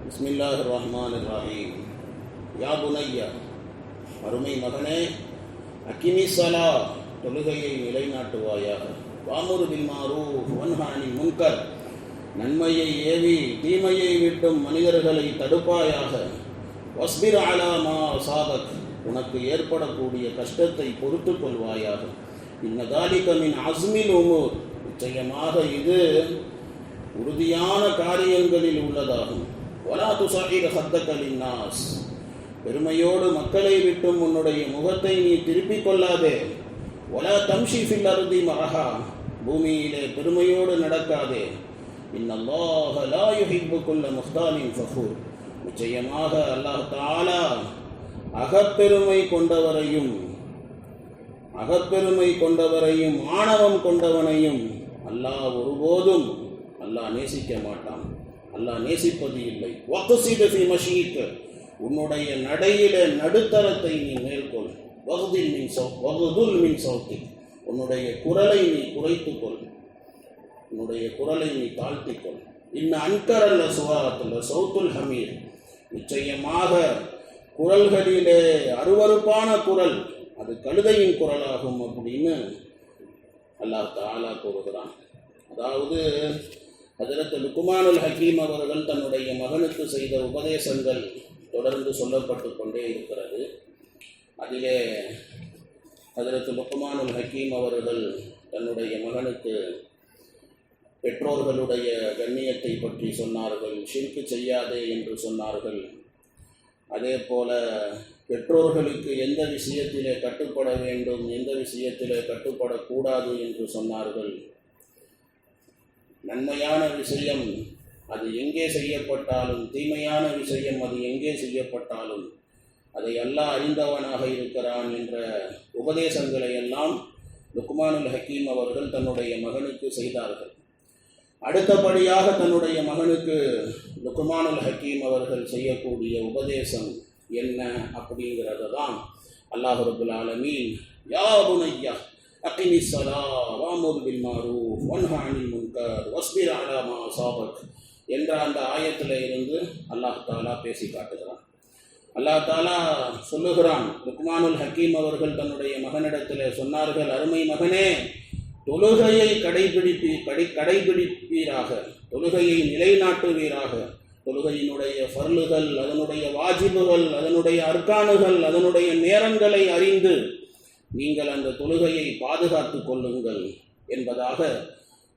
பிஸ்மில்லாஹிர் ரஹ்மானிர் ரஹீம். யா புனையா, அருமை மகனே, அக்கிமி ஸலா, தொழுகையை நிலைநாட்டுவாயாக. வஅமுர் பில் மஅரூஃப் வன்ஹ அனில் முன்கர், நன்மையை ஏவி தீமையை விட்டும் மனிதர்களை தடுப்பாயாக. வஸ்பிர் அலா மா அஸாபக், உனக்கு ஏற்படக்கூடிய கஷ்டத்தை பொறுத்து கொள்வாயாக. இன்ன தாலிக மின் அஸ்மில் உமூர், நிச்சயமாக இது உறுதியான காரியங்களில் உள்ளதாகும். வலா துஸஇர் ஹத்தக லின்னாஸ், பெருமையோடு மக்களை விட்டும் உன்னுடைய முகத்தை நீ திருப்பிக் கொள்ளாதே. வலா தம்ஷி ஃபில் அர்தி மரஹா, பூமியிலே பெருமையோடு நடக்காதே. இன்னல்லாஹ லா யுஹிப்பு குல்ல முஹ்தாலின் ஃபഖூர், நிச்சயமாக அல்லாஹ் தஆலா அகப்பெருமை கொண்டவரையும் ஆணவம் கொண்டவனையும் அல்லாஹ் ஒருபோதும் நேசிக்க மாட்டான். அல்லாஹ் நேசிப்பது இல்லை. வக்ஸித் ஃபீ மஷீக், உன்னுடைய நடையில நடுத்தரத்தை நீ மேற்கொள். வக்துல் மின் சௌத்திக், உன்னுடைய குரலை நீ குறைத்துக்கொள், உன்னுடைய குரலை நீ தாழ்த்திக்கொள். இன்ன அன்கரல் அஸ்வாத் லசௌத்துல் ஹமீர், நிச்சயமாக குரல்களிலே அருவருப்பான குரல் அது கழுதையின் குரலாகும் அப்படின்னு அல்லாஹ் தஆலா கூறுகிறான். அதாவது ஹஜ்ரத் லுக்மானுல் ஹக்கீம் அவர்கள் தன்னுடைய மகனுக்கு செய்த உபதேசங்கள் தொடர்ந்து சொல்லப்பட்டு கொண்டே இருக்கிறது. அதிலே ஹஜ்ரத் லுக்மானுல் ஹக்கீம் அவர்கள் தன்னுடைய மகனுக்கு பெற்றோர்களுடைய கண்ணியத்தை பற்றி சொன்னார்கள், ஷிர்க் செய்யாதே என்று சொன்னார்கள். அதே போல பெற்றோர்களுக்கு எந்த விஷயத்திலே கட்டுப்பட வேண்டும், எந்த விஷயத்திலே கட்டுப்படக்கூடாது என்று சொன்னார்கள். நன்மையான விஷயம் அது எங்கே செய்யப்பட்டாலும், தீமையான விஷயம் அது எங்கே செய்யப்பட்டாலும் அதை அல்லாஹ் அறிந்தவனாக இருக்கிறான் என்ற உபதேசங்களை எல்லாம் லுக்மானுல் ஹக்கீம் அவர்கள் தன்னுடைய மகனுக்கு செய்தார்கள். அடுத்தபடியாக தன்னுடைய மகனுக்கு லுக்மானுல் ஹக்கீம் அவர்கள் செய்யக்கூடிய உபதேசம் என்ன அப்படிங்கிறத தான் அல்லாஹ் ரப்புல் ஆலமீன் யா புனையா அகிமி ஸலா வஅமுர் பில் மஅரூஃப் வன்ஹ அனில் முன்கர் வஸ்பிர் அலா மா அஸாபக் என்ற அந்த ஆயத்தில் இருந்து அல்லாஹ் தஆலா பேசி காட்டுகிறான். அல்லாஹ் தஆலா சொல்லுகிறான், லுக்மானுல் ஹக்கீம் அவர்கள் தன்னுடைய மகனிடத்தில் சொன்னார்கள், அருமை மகனே, தொழுகையை கடைபிடிப்பீராக, தொழுகையை நிலைநாட்டுவீராக. தொழுகையினுடைய ஃபர்லுகள், அதனுடைய வாஜிபுகள், அதனுடைய அர்கானுகள், அதனுடைய நேரங்களை அறிந்து நீங்கள் அந்த தொழுகையை பாதுகாத்து கொள்ளுங்கள் என்பதாக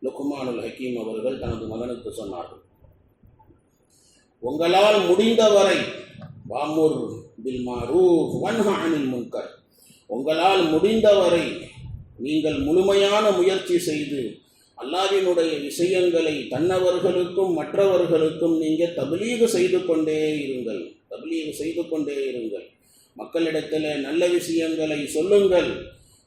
லுக்மானுல் ஹக்கீம் அவர்கள் தனது மகனுக்கு சொன்னார்கள். உங்களால் முடிந்தவரை வஅமுர் பில் மஅரூஃப் வன்ஹ அனில் முன்கர், உங்களால் முடிந்தவரை நீங்கள் முழுமையான முயற்சி செய்து அல்லாஹ்வினுடைய விஷயங்களை தன்னவர்களுக்கும் மற்றவர்களுக்கும் நீங்கள் தப்லீக் செய்து கொண்டே இருங்கள். மக்களிடத்தில் நல்ல விஷயங்களை சொல்லுங்கள்,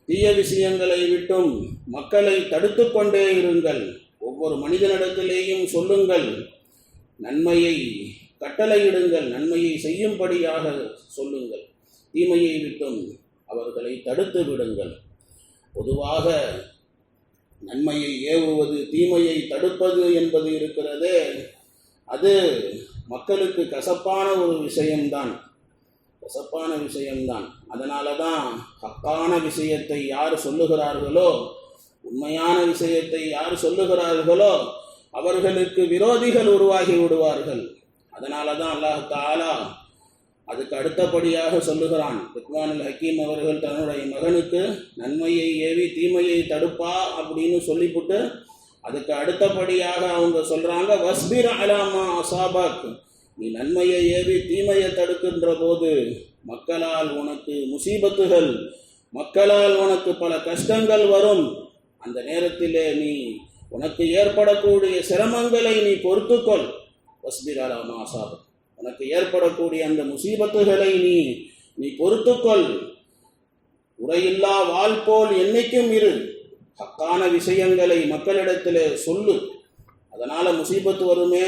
தீய விஷயங்களை விட்டும் மக்களை தடுத்து கொண்டே இருங்கள். ஒவ்வொரு மனிதனிடத்திலேயும் சொல்லுங்கள், நன்மையை கட்டளையிடுங்கள், நன்மையை செய்யும்படியாக சொல்லுங்கள், தீமையை விட்டும் அவர்களை தடுத்து விடுங்கள். பொதுவாக நன்மையை ஏவுவது, தீமையை தடுப்பது என்பது இருக்கிறதே, அது மக்களுக்கு கசப்பான ஒரு விஷயம்தான். அதனால தான் ஹக்கான விஷயத்தை யார் சொல்லுகிறார்களோ, உண்மையான விஷயத்தை யார் சொல்லுகிறார்களோ அவர்களுக்கு விரோதிகள் உருவாகி விடுவார்கள். அதனால தான் அல்லாஹ் தஆலா அதுக்கு அடுத்தபடியாக சொல்லுகிறான், லுக்மானுல் ஹக்கீம் அவர்கள் தன்னுடைய மகனுக்கு நன்மையை ஏவி தீமையை தடுப்பா அப்படின்னு சொல்லிவிட்டு அதுக்கு அடுத்தபடியாக அவங்க சொல்றாங்க, வஸ்பிர் அலா மா அஸாபக், நீ நன்மையை ஏவி தீமையை தடுக்கின்ற போது மக்களால் உனக்கு முசீபத்துகள், மக்களால் உனக்கு பல கஷ்டங்கள் வரும். அந்த நேரத்திலே நீ உனக்கு ஏற்படக்கூடிய சிரமங்களை நீ பொறுத்துக்கொள். வஸ்பிர் அலா மா அஸாபக், உனக்கு ஏற்படக்கூடிய அந்த முசீபத்துகளை நீ பொறுத்துக்கொள். உரையில்லா வாள் போல் என்னைக்கும் இரு. ஹக்கான விஷயங்களை மக்களிடத்தில் சொல்லு. அதனால முசீபத்து வருமே,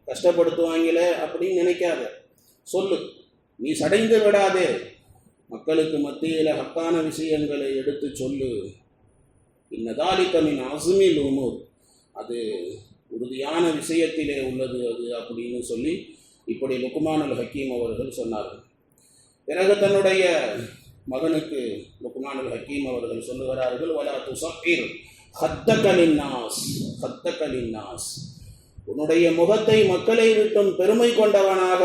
கஷ்டப்படுத்துவாங்களே அப்படின்னு நினைக்காத, சொல்லு. நீ சடைந்து விடாதே, மக்களுக்கு மத்தியில் ஹக்கான விஷயங்களை எடுத்து சொல்லு. இன்ன தாலிக மின் அஸ்மில் உமூர், அது உறுதியான விஷயத்திலே உள்ளது அது அப்படின்னு சொல்லி இப்படி லுக்மானுல் ஹக்கீம் அவர்கள் சொன்னார்கள். பிறகு தன்னுடைய மகனுக்கு லுக்மானுல் ஹக்கீம் அவர்கள் சொல்லுகிறார்கள், வலா துஸக்கிர் ஹத்தக லின்னாஸ், ஹத்தக லின்னாஸ், உன்னுடைய முகத்தை மக்களை விட்டும் பெருமை கொண்டவனாக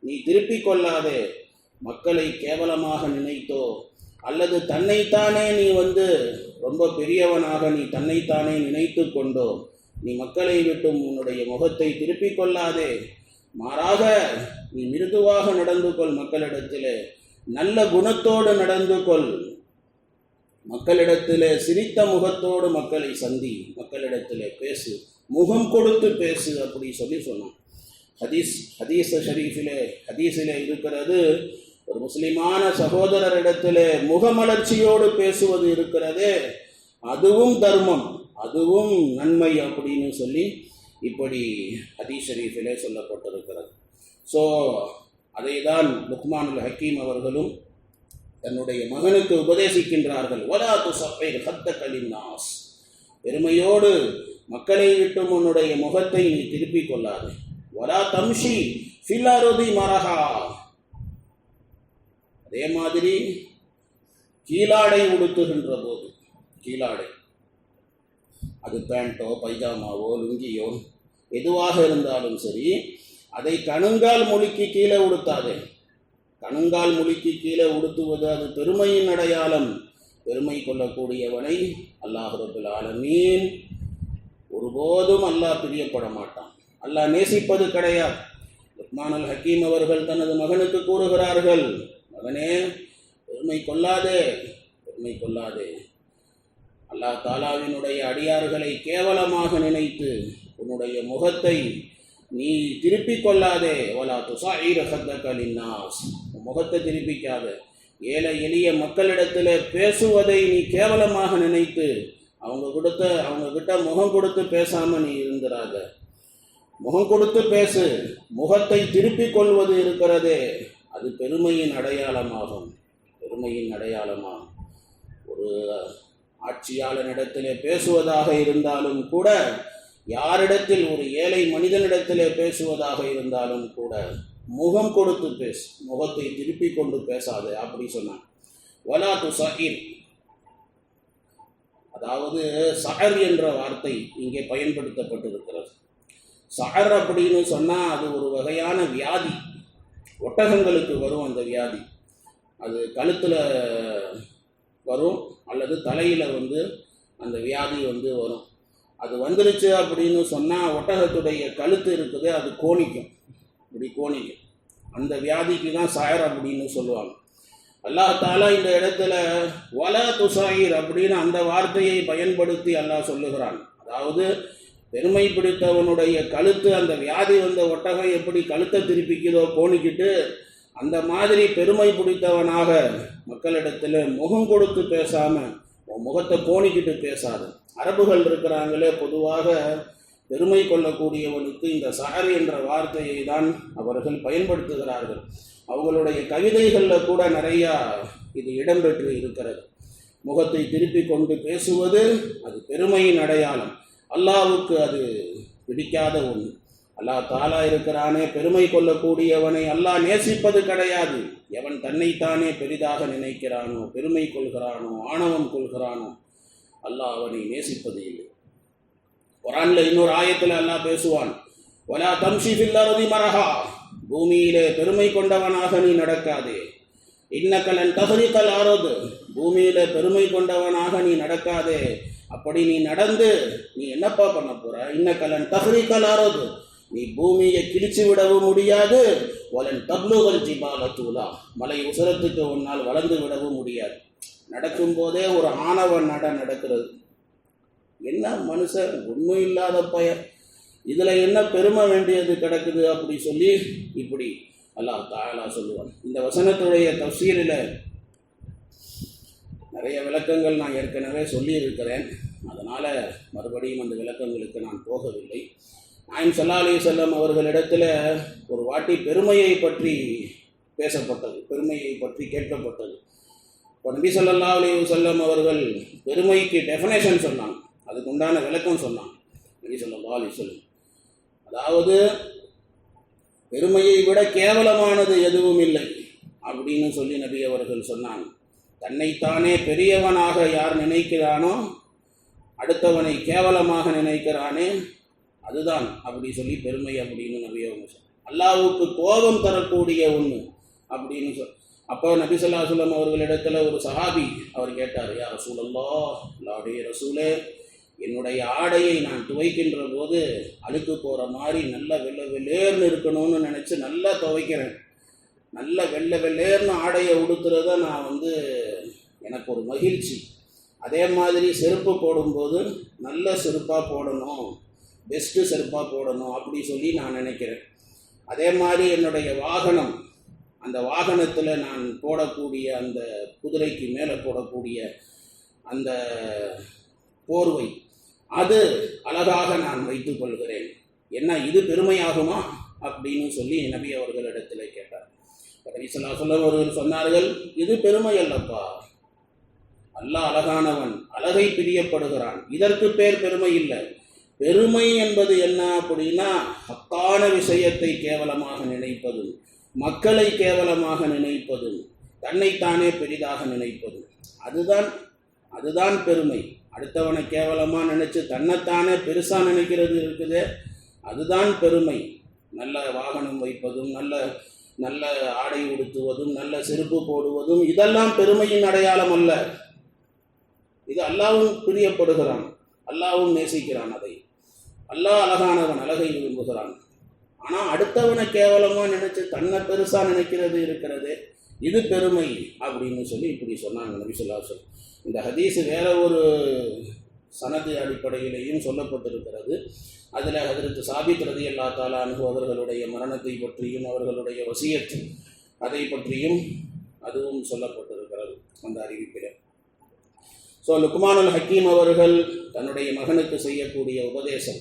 நீ திருப்பிக் கொள்ளாதே. மக்களை கேவலமாக நினைத்தோ அல்லது தன்னைத்தானே நீ ரொம்ப பெரியவனாக நீ தன்னைத்தானே நினைத்து கொண்டோ நீ மக்களை விட்டும் உன்னுடைய முகத்தை திருப்பிக் கொள்ளாதே. மாறாக நீ மிருதுவாக நடந்து கொள், மக்களிடத்திலே நல்ல குணத்தோடு நடந்து கொள், மக்களிடத்திலே சிரித்த முகத்தோடு மக்களை சந்தி, மக்களிடத்திலே பேசு, முகம் கொடுத்து பேசு அப்படி சொன்னான். ஹதீஸிலே இருக்கிறது, ஒரு முஸ்லிமான சகோதரரிடத்திலே முகமலர்ச்சியோடு பேசுவது இருக்கிறதே அதுவும் தர்மம், அதுவும் நன்மை அப்படின்னு சொல்லி இப்படி ஹதீஸ் ஷரீஃபிலே சொல்லப்பட்டிருக்கிறது. ஸோ அதை தான் லுக்மானுல் ஹக்கீம் அவர்களும் தன்னுடைய மகனுக்கு உபதேசிக்கின்றார்கள். வலா துஸக்கிர் ஹத்தக லின்னாஸ், பெருமையோடு மக்களை விட்டும் உன்னுடைய முகத்தை நீ திருப்பிக் கொள்ளாது. வலா தம்ஷி ஃபில் அர்தி மரஹா, அதே மாதிரி கீழாடை உடுத்துகின்ற போது, கீழாடை அது பேண்ட்டோ பைஜாமாவோ லுங்கியோ எதுவாக இருந்தாலும் சரி, அதை கணுங்கால் முழுக்கி கீழே உடுத்தாதே. கணுங்கால் முழுக்கி கீழே உடுத்துவது அது பெருமையின் அடையாளம். பெருமை கொள்ளக்கூடியவனை அல்லாஹ் ரப்பல் ஆலமீன் ஒருபோதும் அல்லாஹ் பிரியப்பட மாட்டான், அல்லாஹ் நேசிப்பது கிடையாது. லுக்மானுல் ஹக்கீம் அவர்கள் தனது மகனுக்கு கூறுகிறார்கள், மகனே பெருமை கொள்ளாதே, பெருமை கொள்ளாதே. அல்லாஹ் தாலாவினுடைய அடியார்களை கேவலமாக நினைத்து உன்னுடைய முகத்தை நீ திருப்பிக் கொள்ளாதே. வலா துஸக்கிர் ஹத்தக லின்னாஸ், முகத்தை திருப்பிக்காத. ஏழை எளிய மக்களிடத்தில் பேசுவதை நீ கேவலமாக நினைத்து அவங்க கிட்ட முகம் கொடுத்து பேசாம நீ இருந்துராத. முகம் கொடுத்து பேசு. முகத்தை திருப்பிக் கொள்வது இருக்கிறதே அது பெருமையின் அடையாளமாகும், பெருமையின் அடையாளமாகும். ஒரு ஆட்சியாளனிடத்திலே பேசுவதாக இருந்தாலும் கூட, யாரிடத்தில் ஒரு ஏழை மனிதனிடத்திலே பேசுவதாக இருந்தாலும் கூட முகம் கொடுத்து பேசு, முகத்தை திருப்பிக் கொண்டு பேசாது அப்படி சொன்னான். வலா துஸக்கிர், அதாவது சஹர் என்ற வார்த்தை இங்கே பயன்படுத்தப்பட்டிருக்கிறது. சஹர் அப்படின்னு சொன்னால் அது ஒரு வகையான வியாதி, ஒட்டகங்களுக்கு வரும் அந்த வியாதி. அது கழுத்தில் வரும் அல்லது தலையில் அந்த வியாதி வரும். அது வந்துருச்சு அப்படின்னு சொன்னால் ஒட்டகத்துடைய கழுத்து இருக்குது அது கோணிக்கும், இப்படி கோணிக்கும். அந்த வியாதிக்கு தான் சஹர் அப்படின்னு சொல்லுவாங்க. அல்லாஹ் தாலா இந்த இடத்துல வலா துஸக்கிர் அப்படின்னு அந்த வார்த்தையை பயன்படுத்தி அல்லாஹ் சொல்லுகிறான். அதாவது பெருமை பிடித்தவனுடைய கழுத்து, அந்த வியாதி வந்த ஒட்டகம் எப்படி கழுத்தை திருப்பிக்குதோ கோணிக்கிட்டு, அந்த மாதிரி பெருமை பிடித்தவனாக மக்களிடத்தில் முகம் கொடுத்து பேசாம முகத்தை கோணிக்கிட்டு பேசாது. அரபுகள் இருக்கிறாங்களே, பொதுவாக பெருமை கொள்ளக்கூடியவனுக்கு இந்த சஹர் என்ற வார்த்தையை தான் அவர்கள் பயன்படுத்துகிறார்கள். அவங்களுடைய கவிதைகளில் கூட நிறையா இது இடம்பெற்று இருக்கிறது. முகத்தை திருப்பி கொண்டு பேசுவது அது பெருமையின் அடையாளம். அல்லாஹ்வுக்கு அது பிடிக்காத ஒன்று. அல்லாஹ் தாலா இருக்கிறானே, பெருமை கொள்ளக்கூடியவனை அல்லாஹ் நேசிப்பது கிடையாது. எவன் தன்னைத்தானே பெரிதாக நினைக்கிறானோ, பெருமை கொள்கிறானோ, ஆணவம் கொள்கிறானோ, அல்லாஹ் அவனை நேசிப்பது இல்லை. குர்ஆன்ல இன்னொரு ஆயத்தில் அல்லாஹ் பேசுவான், வலா தம்ஷி ஃபில் அர்தி மரஹா, பூமியிலே பெருமை கொண்டவனாக நீ நடக்காதே. இன்னக லன் தஹ்ரிகல் அர்த், பூமியிலே பெருமை கொண்டவனாக நீ நடக்காதே. அப்படி நீ நடந்து நீ என்னப்பா பண்ண போற? இன்னக லன் தஹ்ரிகல் அர்த், நீ பூமியை கிழிச்சு விடவும் முடியாது. வலன் தப்லுகல் ஜிபால தூலா, மலை உசரத்துக்கு உன்னால் வளர்ந்து விடவும் முடியாது. நடக்கும் போதே ஒரு ஆணவ நடக்கிறது. என்ன மனுஷன், ஒன்றும் இல்லாத பையன், இதுல என்ன பெருமை வேண்டியது கிடக்குது அப்படி சொல்லி இப்படி அல்லாஹ் தஆலா சொல்லுவான். இந்த வசனத்துடைய தஃசீரில் நிறைய விளக்கங்கள் நான் ஏற்கனவே சொல்லி இருக்கிறேன். அதனால மறுபடியும் அந்த விளக்கங்களுக்கு நான் போகவில்லை. நாயகம் ஸல்லல்லாஹு அலைஹி வஸல்லம் அவர்களிடத்தில் ஒரு வாட்டி பெருமையை பற்றி பேசப்பட்டது, பெருமையை பற்றி கேட்கப்பட்டது. இப்போ நபி ஸல்லல்லாஹு அலைஹி வஸல்லம் அவர்கள் பெருமைக்கு டெஃபினேஷன் சொன்னாங்க, அதுக்கு உண்டான விளக்கம் சொன்னாங்க. நபி ஸல்லல்லாஹு அலைஹி வஸல்லம், அதாவது பெருமையை விட கேவலமானது எதுவும் இல்லை அப்படின்னு சொல்லி நபி அவர்கள் சொன்னாங்க. தன்னைத்தானே பெரியவனாக யார் நினைக்கிறானோ, அடுத்தவனை கேவலமாக நினைக்கிறானே, அதுதான் அப்படி சொல்லி பெருமை அப்படின்னு நபி அவங்க சொன்னாங்க. அல்லாஹ்வுக்கு கோபம் தரக்கூடிய ஒன்று அப்படின்னு அப்போ நபி ஸல்லல்லாஹு அலைஹி வஸல்லம் அவர்களிடத்துல ஒரு சஹாபி அவர் கேட்டார், யா ரசூலல்லாஹ், அல்லாஹ்வுடைய ரசூலே, என்னுடைய ஆடையை நான் துவைக்கின்ற போது அழுக்கு போகிற மாதிரி நல்ல வெள்ளை வெள்ளேர்னு இருக்கணும்னு நினச்சி நல்லா துவைக்கிறேன். நல்ல வெள்ளை வெள்ளேர்னு ஆடையை உடுத்துறத நான் எனக்கு ஒரு மகிழ்ச்சி. அதே மாதிரி செருப்பு போடும்போது நல்ல செருப்பாக போடணும், பெஸ்ட்டு செருப்பாக போடணும் அப்படி சொல்லி நான் நினைக்கிறேன். அதே மாதிரி என்னுடைய வாகனம், அந்த வாகனத்தில் நான் போடக்கூடிய அந்த குதிரைக்கு மேலே போடக்கூடிய அந்த போர்வை, அது அழகாக நான் வைத்துக் கொள்கிறேன். என்ன இது பெருமையாகுமா அப்படின்னு சொல்லி நபி அவர்களிடத்தில் கேட்டார். நபி ஸல்லல்லாஹு அலைஹி வஸல்லம் அவர்கள் சொன்னார்கள், இது பெருமை அல்லப்பா, அல்லாஹ் அழகானவன், அழகை பிரியப்படுகிறான், இதற்கு பேர் பெருமை இல்லை. பெருமை என்பது என்ன அப்படின்னா, ஹக்கான விஷயத்தை கேவலமாக நினைப்பது, மக்களை கேவலமாக நினைப்பது, தன்னைத்தானே பெரிதாக நினைப்பது, அதுதான் பெருமை. அடுத்தவனை கேவலமாக நினைச்சு தன்னைத்தானே பெருசாக நினைக்கிறது இருக்குது, அதுதான் பெருமை. நல்ல வாகனம் வைப்பதும், நல்ல ஆடை உடுத்துவதும், நல்ல செருப்பு போடுவதும் இதெல்லாம் பெருமையின் அடையாளம் அல்ல. இது அல்லாஹ்வும் பிரியப்படுகிறான், அல்லாஹ்வும் நேசிக்கிறான். அதை அல்லாஹ் அழகானவன், அழகை விரும்புகிறான். ஆனால் அடுத்தவனை கேவலமாக நினைச்சு தன்னை பெருசாக நினைக்கிறது இருக்கிறது, இது பெருமை அப்படின்னு சொல்லி இப்படி சொன்னாங்க நபி ஸல்லல்லாஹு அலைஹி வஸல்லம். இந்த ஹதீஸ் வேற ஒரு சனது அடிப்படையிலேயும் சொல்லப்பட்டிருக்கிறது. அதில் ஹஜ்ரத் சாபித் ரலியல்லாஹு தஆலா அன்ஹு அவர்களுடைய மரணத்தை பற்றியும் அவர்களுடைய வசியத் அதை பற்றியும் அதுவும் சொல்லப்பட்டிருக்கிறது அந்த அறிவிப்பில். லுக்மானுல் ஹக்கீம் அவர்கள் தன்னுடைய மகனுக்கு செய்யக்கூடிய உபதேசம்,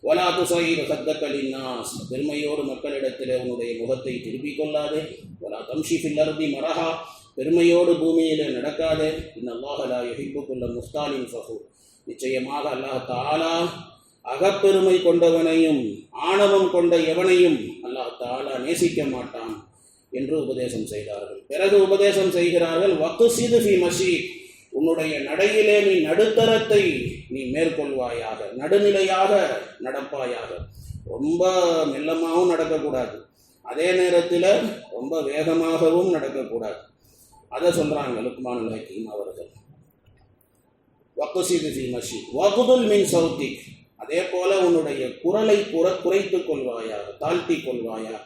வலா துஸைர் ஹத்தக லின்னாஸ், பெருமையோடு மக்களிடத்தில் உன்னுடைய முகத்தை திருப்பிக் கொள்ளாதே. வலா தம்ஷி ஃபில் அர்தி மரஹா, பெருமையோடு பூமியிலே நடக்காதே. இன்னல்லாஹ லா யுஹிப்பு குல்ல முஃப்தாலின் ஃபஹூர், நிச்சயமாக அல்லாஹ் தஆலா அகப்பெருமை கொண்டவனையும் ஆணவம் கொண்ட எவனையும் அல்லாஹ் தஆலா நேசிக்க மாட்டான் என்று உபதேசம் செய்தார்கள். பிறகு உபதேசம் செய்கிறார்கள், வக்ஸிது ஃபி மஷீக், உன்னுடைய நடையிலே நீ நடுத்தரத்தை நீ மேற்கொள்வாயாக, நடுநிலையாக நடப்பாயாக. ரொம்ப மெல்லமாகவும் நடக்கக்கூடாது, அதே நேரத்தில் ரொம்ப வேகமாகவும் நடக்கக்கூடாது. அதை சொல்கிறாங்க லுக்மானுல் ஹக்கீம் அவர்கள். வக்ஸிது ஃபி மஷீக் வகுதுல் மின் சௌத்திக், அதே போல உன்னுடைய குரலை குறைத்து கொள்வாயாக, தாழ்த்தி கொள்வாயாக.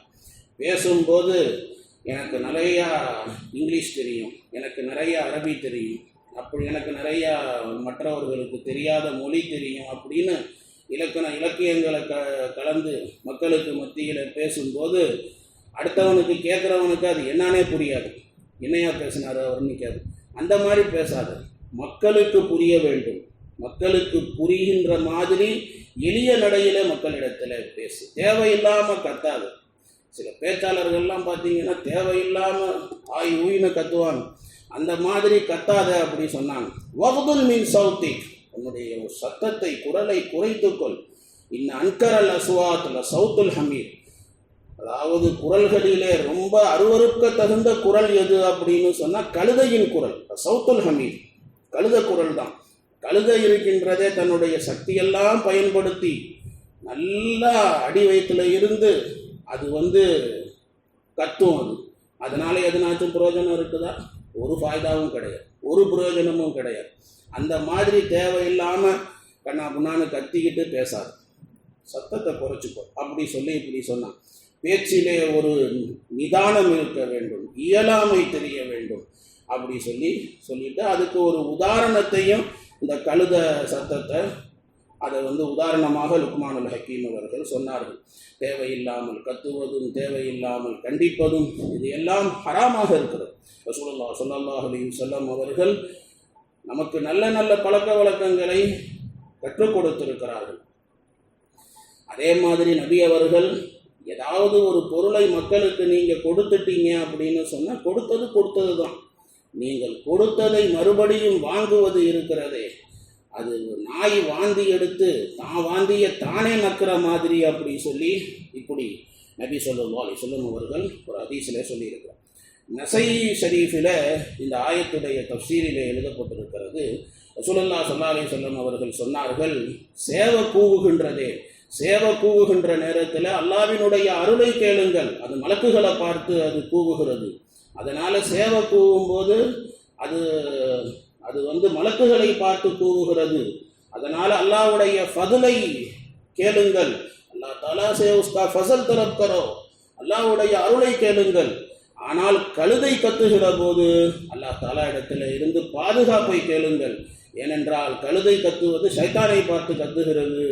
பேசும்போது எனக்கு நிறையா இங்கிலீஷ் தெரியும், எனக்கு நிறைய அரபி தெரியும், அப்படி எனக்கு நிறையா மற்றவர்களுக்கு தெரியாத மொழி தெரியும் அப்படின்னு இலக்கியங்களை கலந்து மக்களுக்கு மத்தியில் பேசும்போது அடுத்தவனுக்கு கேட்குறவனுக்கு அது என்னன்னே புரியாது, என்னையா பேசினார் அவர் நிற்காது. அந்த மாதிரி பேசாது, மக்களுக்கு புரிய வேண்டும், மக்களுக்கு புரிகின்ற மாதிரி எளிய நடையில மக்களிடத்தில் பேசு, தேவையில்லாமல் கத்தாது. சில பேச்சாளர்கள்லாம் பார்த்தீங்கன்னா தேவையில்லாமல் ஆய் ஊயின்னு கத்துவாங்க, அந்த மாதிரி கத்தாத அப்படி சொன்னாங்க. வகுதுல் மின் சௌத்திக், உன்னுடைய சத்தத்தை குரலை குறைத்துக்கொள். அன்கரல் அஸ்வாத் சௌத்துல் ஹமீர், அதாவது குரல்களிலே ரொம்ப அருவருக்க தகுந்த குரல் எது அப்படின்னு சொன்னால் கழுதையின் குரல், சௌத்துல் ஹமீர், கழுத குரல் தான். கழுதை இருக்கின்றதே தன்னுடைய சக்தியெல்லாம் பயன்படுத்தி நல்லா அடி வயிற்றுல இருந்து அது கத்தும். அதனால எதுனாச்சும் பிரயோஜனம் இருக்குதா? ஒரு ஃபாய்தாவும் கிடையாது, ஒரு பிரயோஜனமும் கிடையாது. அந்த மாதிரி தேவையில்லாமல் கண்ணா புண்ணான்னு கத்திக்கிட்டு பேசாது, சத்தத்தை குறைச்சிக்கோ அப்படி சொல்லி இப்படி சொன்னான். பேச்சிலே ஒரு நிதானம் இருக்க வேண்டும், இயலாமை தெரிய வேண்டும் அப்படி சொல்லிட்டு அதுக்கு ஒரு உதாரணத்தையும் இந்த கழுத சத்தத்தை அதை உதாரணமாக லுக்மானுல் ஹக்கீம் அவர்கள் சொன்னார்கள். தேவையில்லாமல் கத்துவதும் தேவையில்லாமல் கண்டிப்பதும் இது எல்லாம் ஹராமாக இருக்கிறது. ரசூலுல்லாஹி ஸல்லல்லாஹு அலைஹி வஸல்லம் அவர்கள் நமக்கு நல்ல நல்ல பழக்க வழக்கங்களை கற்றுக் கொடுத்திருக்கிறார்கள். அதே மாதிரி நபி அவர்கள் ஏதாவது ஒரு பொருளை மக்களுக்கு நீங்கள் கொடுத்துட்டீங்க அப்படின்னு சொன்னால் கொடுத்தது தான். நீங்கள் கொடுத்ததை மறுபடியும் வாங்குவது இருக்கிறதே, அது நாய் வாந்தி எடுத்து தான் வாந்தியை தானே நக்கிற மாதிரி அப்படி சொல்லி இப்படி நபி ஸல்லல்லாஹு அலைஹி வஸல்லம் அவர்கள் ஒரு ஹதீஸில் சொல்லியிருக்கிறார். நஸை ஷரீஃபில் இந்த ஆயத்துடைய தஃப்சீரிலே எழுதப்பட்டிருக்கிறது. ரசூலுல்லாஹி ஸல்லல்லாஹு அலைஹி வஸல்லம் அவர்கள் சொன்னார்கள், சேவ கூவுகின்றதே, சேவ கூவுகின்ற நேரத்தில் அல்லாஹ்வினுடைய அருளை கேளுங்கள். அது மலக்குகளை பார்த்து அது கூவுகிறது. அதனால் சேவ கூவும்போது அது அது மலக்குகளை பார்த்து கூவுகிறது. அதனால் அல்லாஹ்வுடைய ஃபதுலை கேளுங்கள். அல்லாஹ் தஆலா சே உஸ்கா ஃபஸல் தலப் கரோ, அல்லாஹ்வுடைய அருளை கேளுங்கள். ஆனால் கழுதை கத்துகிற போது அல்லாஹ் தஆலா இடத்துல இருந்து பாதுகாப்பை கேளுங்கள். ஏனென்றால் கழுதை கத்துவது ஷைத்தானை பார்த்து கத்துகிறது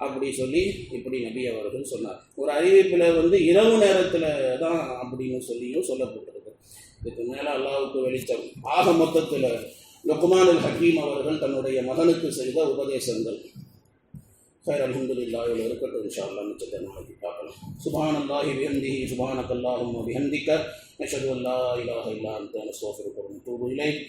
அப்படி சொல்லி இப்படி நபி அவர்கள் சொன்னார். ஒரு அறிவிப்பில் இரவு நேரத்தில் தான் அப்படின்னு சொல்லியும் சொல்லப்பட்டிருக்கு. இதுக்கு மேலே அல்லாஹ்வுக்கு வெளிச்சம். ஆக மொத்தத்தில் லுக்மானுல் ஹக்கீம் அவர்கள் தன்னுடைய மகனுக்கு செய்த உபதேசங்கள். خير الحمد لله ولركته ان شاء الله نتجه நாளைக்கு பார்க்கலாம். சுப்ஹானல்லாஹி வபிஹம்திஹி சுப்ஹானக்கல்லாஹும்ம வபிஹம்திக நஷ்ஹது அன் லா இலாஹா இல்லா அன்த நஸ்தக்ஃபிருக வ நத்தூபு இலைக்.